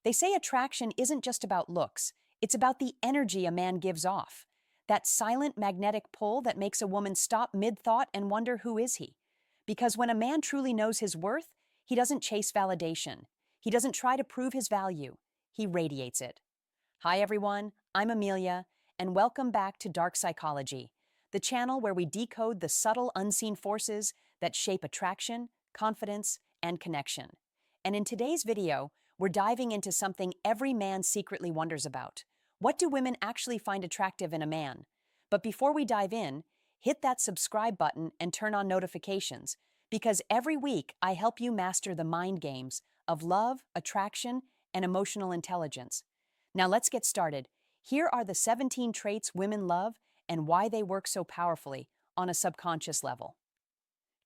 They say attraction isn't just about looks, it's about the energy a man gives off. That silent magnetic pull that makes a woman stop mid-thought and wonder who is he. Because when a man truly knows his worth, he doesn't chase validation. He doesn't try to prove his value. He radiates it. Hi everyone, I'm Amelia, and welcome back to Dark Psychology, the channel where we decode the subtle unseen forces that shape attraction, confidence, and connection. And in today's video, we're diving into something every man secretly wonders about. What do women actually find attractive in a man? But before we dive in, hit that subscribe button and turn on notifications, because every week I help you master the mind games of love, attraction, and emotional intelligence. Now let's get started. Here are the 17 traits women love and why they work so powerfully on a subconscious level.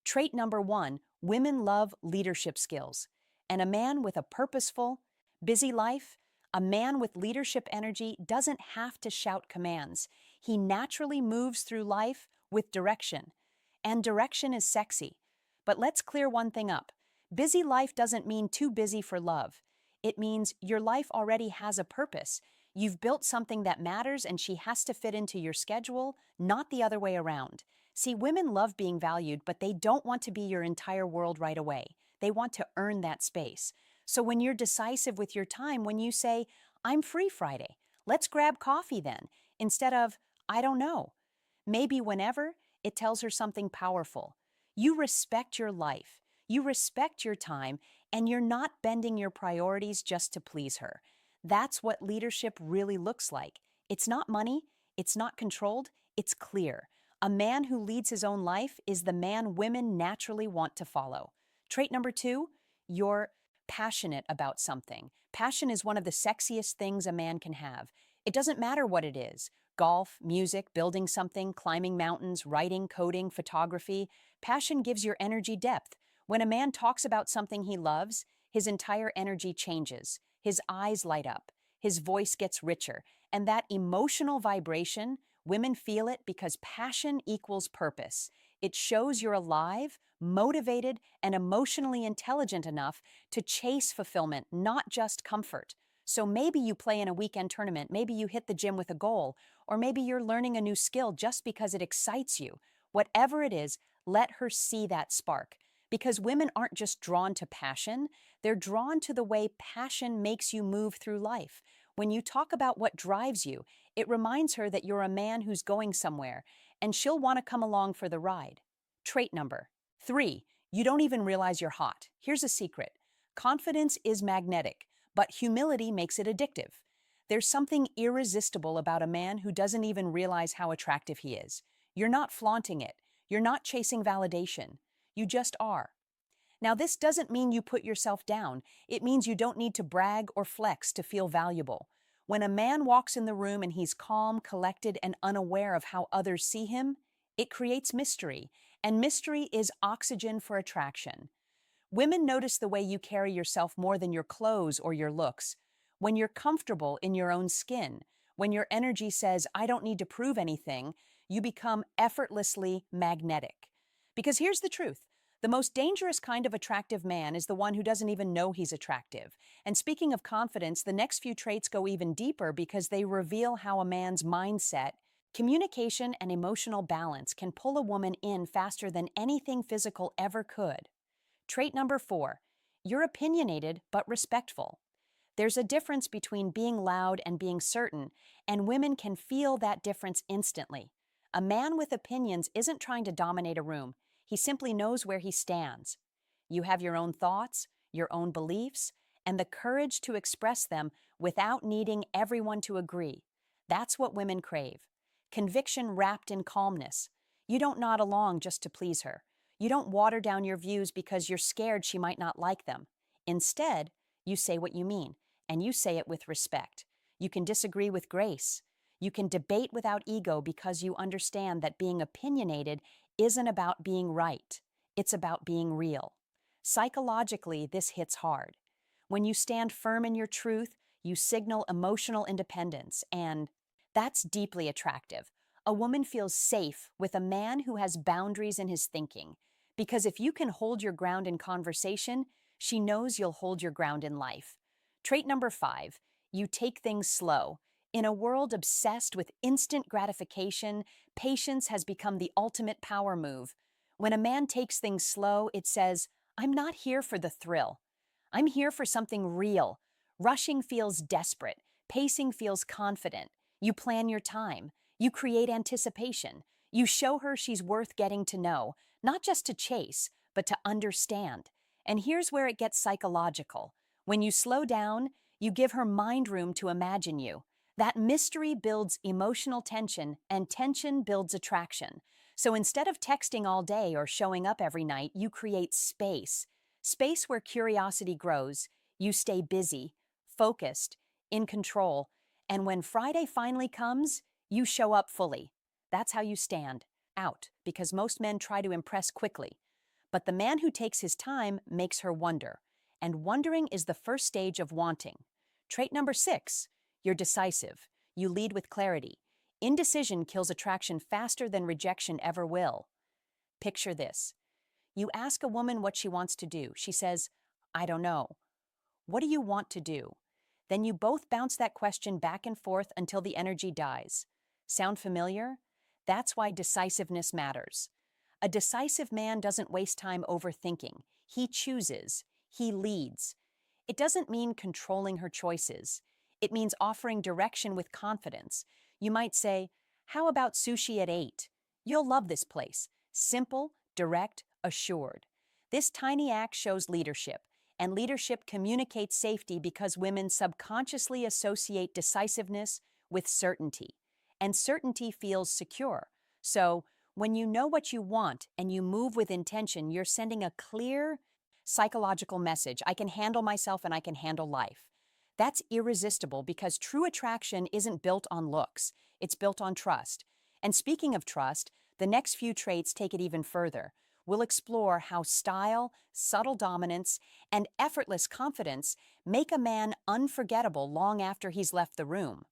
Trait number 1, women love leadership skills. And a man with a purposeful, busy life, a man with leadership energy doesn't have to shout commands. He naturally moves through life with direction. And direction is sexy. But let's clear one thing up. Busy life doesn't mean too busy for love. It means your life already has a purpose. You've built something that matters and she has to fit into your schedule, not the other way around. See, women love being valued, but they don't want to be your entire world right away. They want to earn that space. So when you're decisive with your time, when you say, I'm free Friday, let's grab coffee then, instead of, I don't know, maybe whenever, it tells her something powerful. You respect your life, you respect your time, and you're not bending your priorities just to please her. That's what leadership really looks like. It's not money, it's not controlled, it's clear. A man who leads his own life is the man women naturally want to follow. Trait number 2, you're passionate about something. Passion is one of the sexiest things a man can have. It doesn't matter what it is. Golf, music, building something, climbing mountains, writing, coding, photography. Passion gives your energy depth. When a man talks about something he loves, his entire energy changes. His eyes light up. His voice gets richer. And that emotional vibration, women feel it because passion equals purpose. It shows you're alive, motivated, and emotionally intelligent enough to chase fulfillment, not just comfort. So maybe you play in a weekend tournament, maybe you hit the gym with a goal, or maybe you're learning a new skill just because it excites you. Whatever it is, let her see that spark. Because women aren't just drawn to passion, they're drawn to the way passion makes you move through life. When you talk about what drives you, it reminds her that you're a man who's going somewhere, and she'll want to come along for the ride. Trait number 3, you don't even realize you're hot. Here's a secret. Confidence is magnetic, but humility makes it addictive. There's something irresistible about a man who doesn't even realize how attractive he is. You're not flaunting it. You're not chasing validation. You just are. Now, this doesn't mean you put yourself down. It means you don't need to brag or flex to feel valuable. When a man walks in the room and he's calm, collected, and unaware of how others see him, it creates mystery, and mystery is oxygen for attraction. Women notice the way you carry yourself more than your clothes or your looks. When you're comfortable in your own skin, when your energy says, I don't need to prove anything, you become effortlessly magnetic. Because here's the truth. The most dangerous kind of attractive man is the one who doesn't even know he's attractive. And speaking of confidence, the next few traits go even deeper because they reveal how a man's mindset, communication, and emotional balance can pull a woman in faster than anything physical ever could. Trait number 4, you're opinionated but respectful. There's a difference between being loud and being certain, and women can feel that difference instantly. A man with opinions isn't trying to dominate a room. He simply knows where he stands. You have your own thoughts, your own beliefs, and the courage to express them without needing everyone to agree. That's what women crave. Conviction wrapped in calmness. You don't nod along just to please her. You don't water down your views because you're scared she might not like them. Instead, you say what you mean, and you say it with respect. You can disagree with grace. You can debate without ego because you understand that being opinionated isn't about being right. It's about being real. Psychologically, this hits hard. When you stand firm in your truth, you signal emotional independence, and that's deeply attractive. A woman feels safe with a man who has boundaries in his thinking, because if you can hold your ground in conversation, she knows you'll hold your ground in life. Trait number 5, you take things slow. In a world obsessed with instant gratification, patience has become the ultimate power move. When a man takes things slow, it says, I'm not here for the thrill. I'm here for something real. Rushing feels desperate. Pacing feels confident. You plan your time. You create anticipation. You show her she's worth getting to know, not just to chase, but to understand. And here's where it gets psychological. When you slow down, you give her mind room to imagine you. That mystery builds emotional tension, and tension builds attraction. So instead of texting all day or showing up every night, you create space. Space where curiosity grows. You stay busy, focused, in control. And when Friday finally comes, you show up fully. That's how you stand out, because most men try to impress quickly. But the man who takes his time makes her wonder. And wondering is the first stage of wanting. Trait number 6, you're decisive. You lead with clarity. Indecision kills attraction faster than rejection ever will. Picture this. You ask a woman what she wants to do. She says, I don't know. What do you want to do? Then you both bounce that question back and forth until the energy dies. Sound familiar? That's why decisiveness matters. A decisive man doesn't waste time overthinking. He chooses. He leads. It doesn't mean controlling her choices. It means offering direction with confidence. You might say, how about sushi at 8? You'll love this place. Simple, direct, assured. This tiny act shows leadership, and leadership communicates safety because women subconsciously associate decisiveness with certainty, and certainty feels secure. So, when you know what you want and you move with intention, you're sending a clear psychological message. I can handle myself and I can handle life. That's irresistible because true attraction isn't built on looks. It's built on trust. And speaking of trust, the next few traits take it even further. We'll explore how style, subtle dominance, and effortless confidence make a man unforgettable long after he's left the room.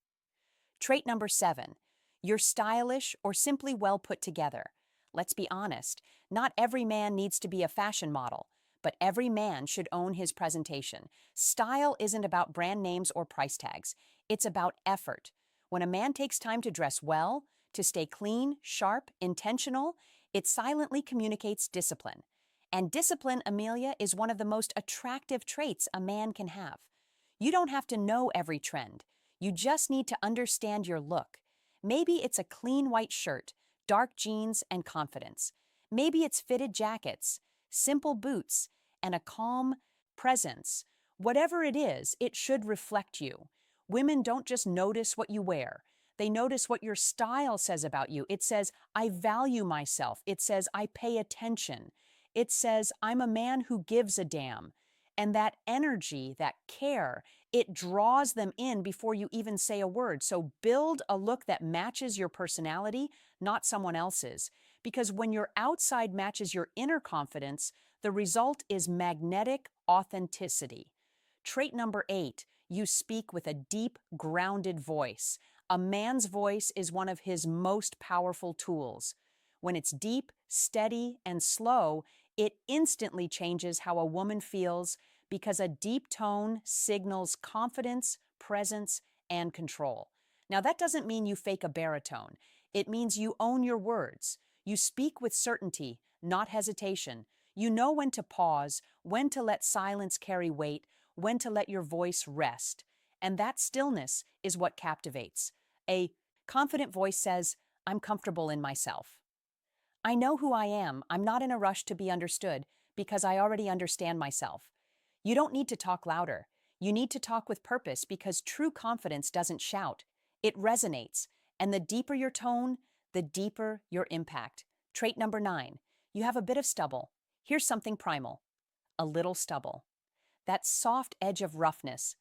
Trait number 7, you're stylish or simply well put together. Let's be honest, not every man needs to be a fashion model, but every man should own his presentation. Style isn't about brand names or price tags. It's about effort. When a man takes time to dress well, to stay clean, sharp, intentional, it silently communicates discipline. And discipline, Amelia, is one of the most attractive traits a man can have. You don't have to know every trend. You just need to understand your look. Maybe it's a clean white shirt, dark jeans, and confidence. Maybe it's fitted jackets, simple boots, and a calm presence. Whatever it is, it should reflect you. Women don't just notice what you wear. They notice what your style says about you. It says, I value myself. It says, I pay attention. It says, I'm a man who gives a damn. And that energy, that care, it draws them in before you even say a word. So build a look that matches your personality, not someone else's. Because when your outside matches your inner confidence, the result is magnetic authenticity. Trait number 8, you speak with a deep, grounded voice. A man's voice is one of his most powerful tools. When it's deep, steady, and slow, it instantly changes how a woman feels because a deep tone signals confidence, presence, and control. Now, that doesn't mean you fake a baritone. It means you own your words. You speak with certainty, not hesitation. You know when to pause, when to let silence carry weight, when to let your voice rest. And that stillness is what captivates. A confident voice says, I'm comfortable in myself. I know who I am. I'm not in a rush to be understood because I already understand myself. You don't need to talk louder. You need to talk with purpose because true confidence doesn't shout. It resonates. And the deeper your tone, the deeper your impact. Trait number 9, you have a bit of stubble. Here's something primal. A little stubble. That soft edge of roughness.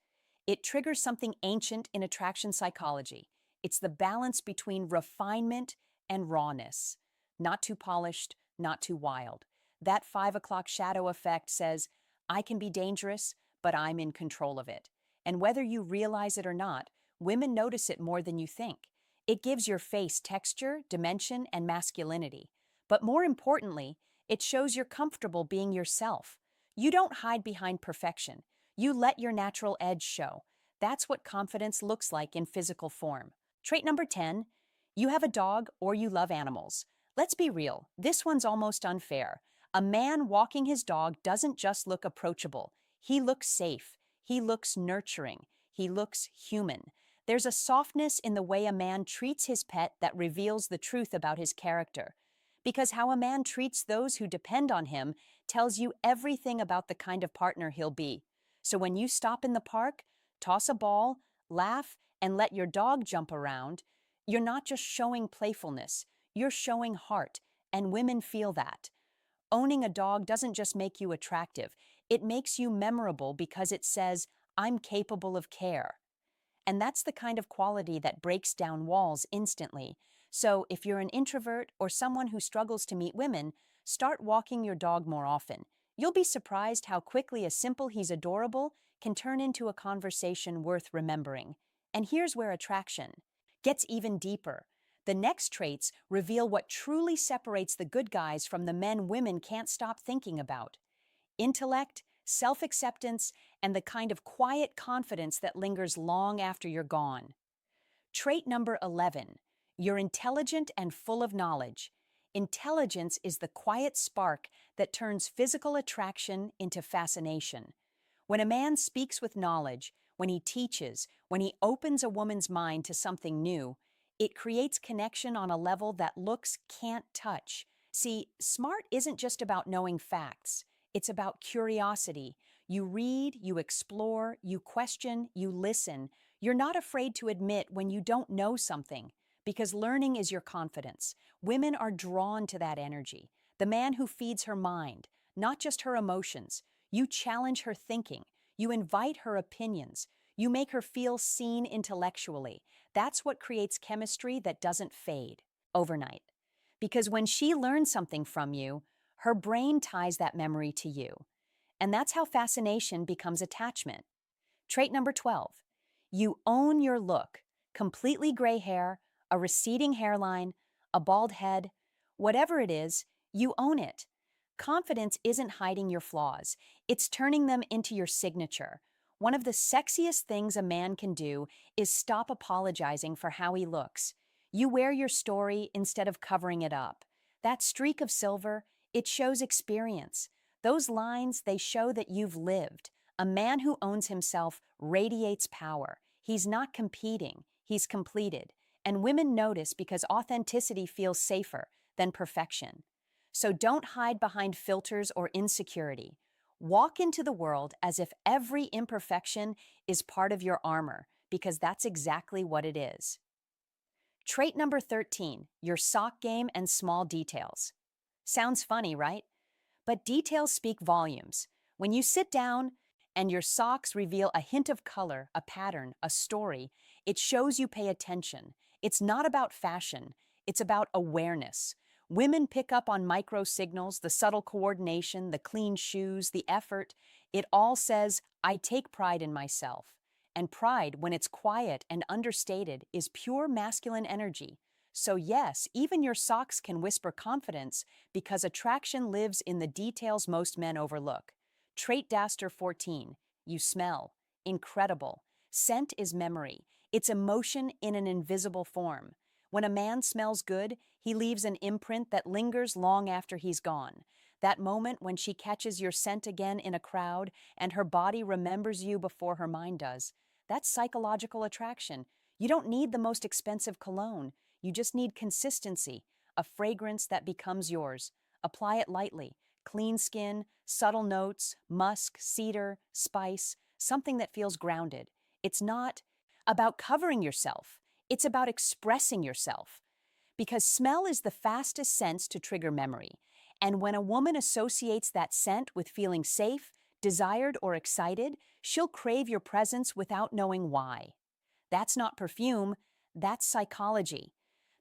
It triggers something ancient in attraction psychology. It's the balance between refinement and rawness. Not too polished, not too wild. That 5 o'clock shadow effect says, I can be dangerous, but I'm in control of it. And whether you realize it or not, women notice it more than you think. It gives your face texture, dimension, and masculinity. But more importantly, it shows you're comfortable being yourself. You don't hide behind perfection. You let your natural edge show. That's what confidence looks like in physical form. Trait number 10, you have a dog or you love animals. Let's be real, this one's almost unfair. A man walking his dog doesn't just look approachable. He looks safe. He looks nurturing. He looks human. There's a softness in the way a man treats his pet that reveals the truth about his character. Because how a man treats those who depend on him tells you everything about the kind of partner he'll be. So when you stop in the park, toss a ball, laugh, and let your dog jump around, you're not just showing playfulness, you're showing heart, and women feel that. Owning a dog doesn't just make you attractive, it makes you memorable because it says, I'm capable of care. And that's the kind of quality that breaks down walls instantly. So if you're an introvert or someone who struggles to meet women, start walking your dog more often. You'll be surprised how quickly a simple "he's adorable" can turn into a conversation worth remembering. And here's where attraction gets even deeper. The next traits reveal what truly separates the good guys from the men women can't stop thinking about: intellect, self-acceptance, and the kind of quiet confidence that lingers long after you're gone. Trait number 11, you're intelligent and full of knowledge. Intelligence is the quiet spark that turns physical attraction into fascination. When a man speaks with knowledge, when he teaches, when he opens a woman's mind to something new, it creates connection on a level that looks can't touch. See, smart isn't just about knowing facts. It's about curiosity. You read, you explore, you question, you listen. You're not afraid to admit when you don't know something, because learning is your confidence. Women are drawn to that energy. The man who feeds her mind, not just her emotions. You challenge her thinking. You invite her opinions. You make her feel seen intellectually. That's what creates chemistry that doesn't fade overnight. Because when she learns something from you, her brain ties that memory to you. And that's how fascination becomes attachment. Trait number 12. You own your look. Completely gray hair, a receding hairline, a bald head, whatever it is, you own it. Confidence isn't hiding your flaws. It's turning them into your signature. One of the sexiest things a man can do is stop apologizing for how he looks. You wear your story instead of covering it up. That streak of silver, it shows experience. Those lines, they show that you've lived. A man who owns himself radiates power. He's not competing, he's completed. And women notice because authenticity feels safer than perfection. So don't hide behind filters or insecurity. Walk into the world as if every imperfection is part of your armor, because that's exactly what it is. Trait number 13, your sock game and small details. Sounds funny, right? But details speak volumes. When you sit down and your socks reveal a hint of color, a pattern, a story, it shows you pay attention. It's not about fashion, it's about awareness. Women pick up on micro signals, the subtle coordination, the clean shoes, the effort. It all says, I take pride in myself. And pride, when it's quiet and understated, is pure masculine energy. So yes, even your socks can whisper confidence because attraction lives in the details most men overlook. Trait Daster 14, you smell. Incredible. Scent is memory. It's emotion in an invisible form. When a man smells good, he leaves an imprint that lingers long after he's gone. That moment when she catches your scent again in a crowd and her body remembers you before her mind does, that's psychological attraction. You don't need the most expensive cologne. You just need consistency, a fragrance that becomes yours. Apply it lightly. Clean skin, subtle notes, musk, cedar, spice, something that feels grounded. It's not about covering yourself. It's about expressing yourself. Because smell is the fastest sense to trigger memory. And when a woman associates that scent with feeling safe, desired, or excited, she'll crave your presence without knowing why. That's not perfume, that's psychology.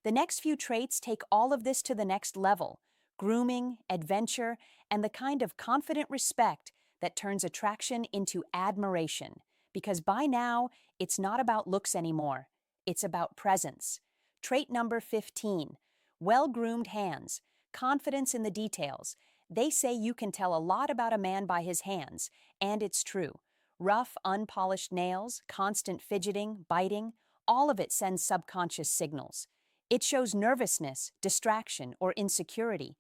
The next few traits take all of this to the next level: grooming, adventure, and the kind of confident respect that turns attraction into admiration. Because by now, it's not about looks anymore. It's about presence. Trait number 15, well-groomed hands, confidence in the details. They say you can tell a lot about a man by his hands, and it's true. Rough, unpolished nails, constant fidgeting, biting, all of it sends subconscious signals. It shows nervousness, distraction, or insecurity.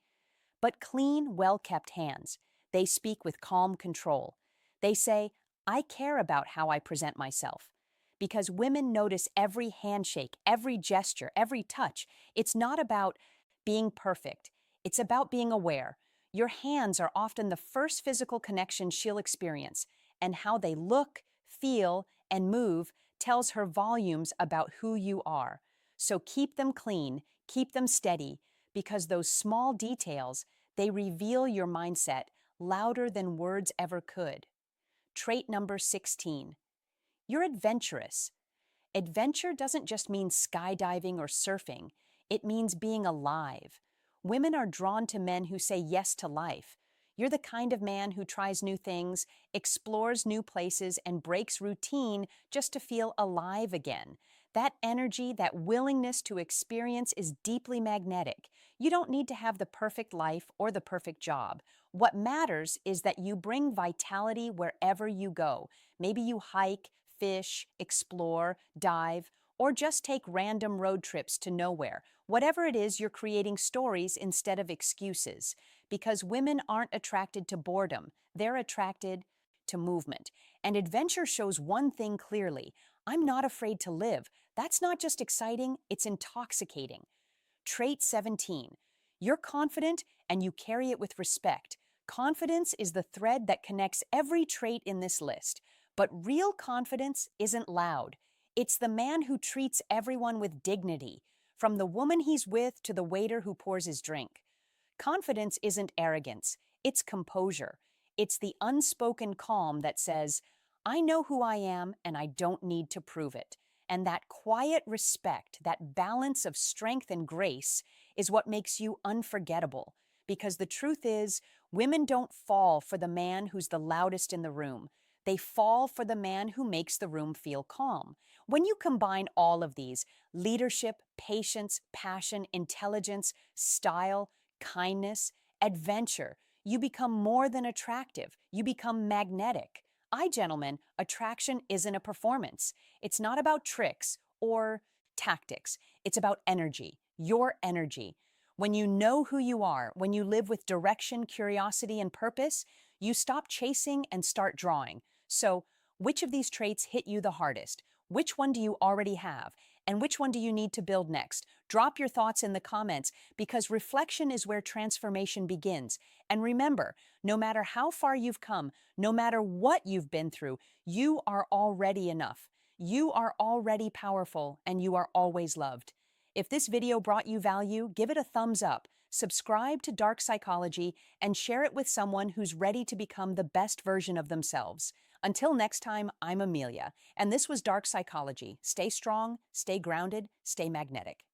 But clean, well-kept hands, they speak with calm control. They say, I care about how I present myself. Because women notice every handshake, every gesture, every touch. It's not about being perfect. It's about being aware. Your hands are often the first physical connection she'll experience, and how they look, feel, and move tells her volumes about who you are. So keep them clean, keep them steady, because those small details, they reveal your mindset louder than words ever could. Trait number 16. You're adventurous. Adventure doesn't just mean skydiving or surfing, it means being alive. Women are drawn to men who say yes to life. You're the kind of man who tries new things, explores new places, and breaks routine just to feel alive again. That energy, that willingness to experience is deeply magnetic. You don't need to have the perfect life or the perfect job. What matters is that you bring vitality wherever you go. Maybe you hike, fish, explore, dive, or just take random road trips to nowhere. Whatever it is, you're creating stories instead of excuses. Because women aren't attracted to boredom, they're attracted to movement. And adventure shows one thing clearly: I'm not afraid to live. That's not just exciting, it's intoxicating. Trait 17. You're confident and you carry it with respect. Confidence is the thread that connects every trait in this list. But real confidence isn't loud. It's the man who treats everyone with dignity, from the woman he's with to the waiter who pours his drink. Confidence isn't arrogance, it's composure. It's the unspoken calm that says, I know who I am and I don't need to prove it. And that quiet respect, that balance of strength and grace, is what makes you unforgettable. Because the truth is, women don't fall for the man who's the loudest in the room. They fall for the man who makes the room feel calm. When you combine all of these, leadership, patience, passion, intelligence, style, kindness, adventure, you become more than attractive. You become magnetic. Gentlemen, attraction isn't a performance. It's not about tricks or tactics. It's about energy, your energy. When you know who you are, when you live with direction, curiosity, and purpose, you stop chasing and start drawing. So, which of these traits hit you the hardest? Which one do you already have? And which one do you need to build next? Drop your thoughts in the comments, because reflection is where transformation begins. And remember, no matter how far you've come, no matter what you've been through, you are already enough. You are already powerful, and you are always loved. If this video brought you value, give it a thumbs up, subscribe to Dark Psychology, and share it with someone who's ready to become the best version of themselves. Until next time, I'm Amelia, and this was Dark Psychology. Stay strong, stay grounded, stay magnetic.